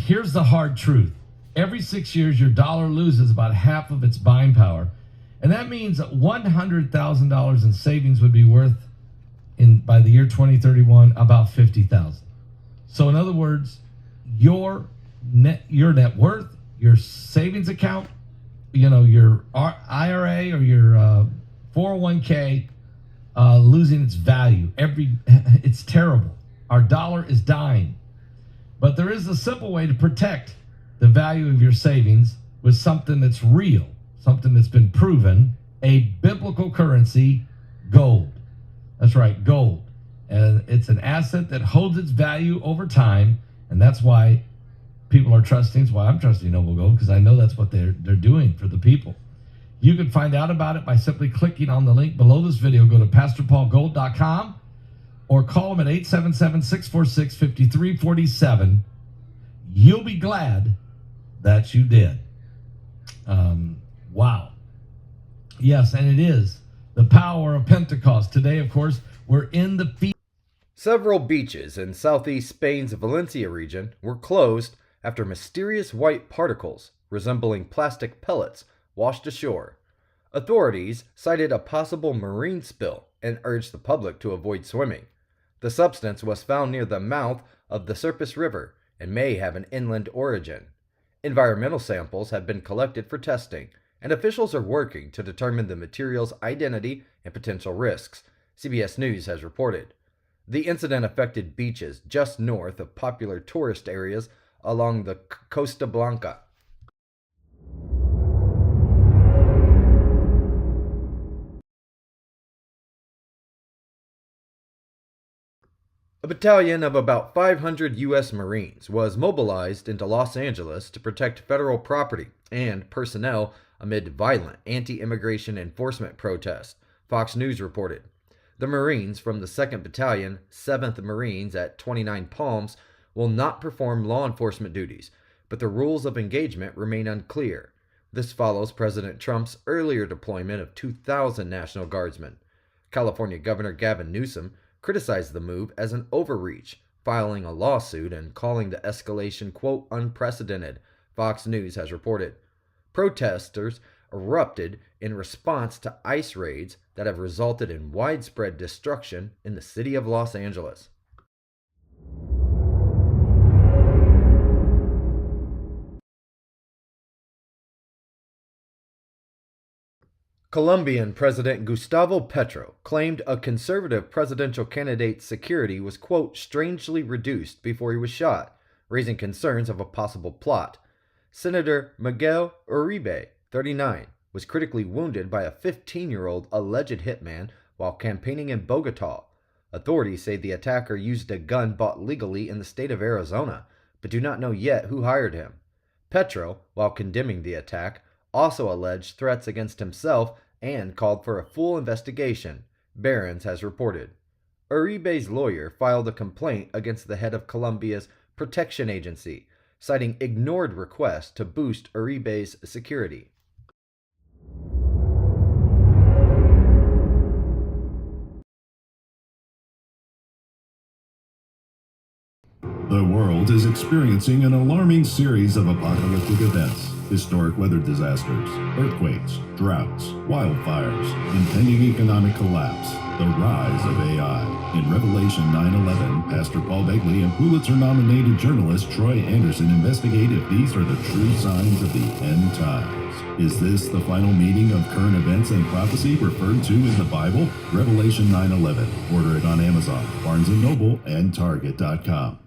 here's the hard truth. Every 6 years, your dollar loses about half of its buying power. And that means that $100,000 in savings would be worth, by the year 2031, about $50,000. So in other words, your net worth, your savings account, your IRA or your 401k losing its value. It's terrible. Our dollar is dying. But there is a simple way to protect the value of your savings with something that's real, something that's been proven, a biblical currency, gold. That's right, gold. And it's an asset that holds its value over time, and that's why people are trusting. It's why I'm trusting Noble Gold, because I know that's what they're doing for the people. You can find out about it by simply clicking on the link below this video. Go to PastorPaulGold.com or call them at 877-646-5347. You'll be glad that you did. Wow. Yes, and it is the power of Pentecost. Today, of course, we're in the feast. Several beaches in southeast Spain's Valencia region were closed after mysterious white particles resembling plastic pellets washed ashore. Authorities cited a possible marine spill and urged the public to avoid swimming. The substance was found near the mouth of the Serpis River and may have an inland origin. Environmental samples have been collected for testing, and officials are working to determine the material's identity and potential risks, CBS News has reported. The incident affected beaches just north of popular tourist areas along the Costa Blanca. A battalion of about 500 U.S. Marines was mobilized into Los Angeles to protect federal property and personnel amid violent anti-immigration enforcement protests, Fox News reported. The Marines from the 2nd Battalion, 7th Marines at 29 Palms, will not perform law enforcement duties, but the rules of engagement remain unclear. This follows President Trump's earlier deployment of 2,000 National Guardsmen. California Governor Gavin Newsom criticized the move as an overreach, filing a lawsuit and calling the escalation, quote, unprecedented, Fox News has reported. Protesters erupted in response to ICE raids that have resulted in widespread destruction in the city of Los Angeles. Colombian President Gustavo Petro claimed a conservative presidential candidate's security was, quote, strangely reduced before he was shot, raising concerns of a possible plot. Senator Miguel Uribe, 39, was critically wounded by a 15-year-old alleged hitman while campaigning in Bogota. Authorities say the attacker used a gun bought legally in the state of Arizona, but do not know yet who hired him. Petro, while condemning the attack, also alleged threats against himself and called for a full investigation, Barron's has reported. Uribe's lawyer filed a complaint against the head of Colombia's protection agency, citing ignored requests to boost Uribe's security. The world is experiencing an alarming series of apocalyptic events. Historic weather disasters, earthquakes, droughts, wildfires, impending economic collapse, the rise of AI. In Revelation 9/11, Pastor Paul Begley and Pulitzer-nominated journalist Troy Anderson investigate if these are the true signs of the end times. Is this the final meeting of current events and prophecy referred to in the Bible? Revelation 9/11. Order it on Amazon, Barnes & Noble, and Target.com.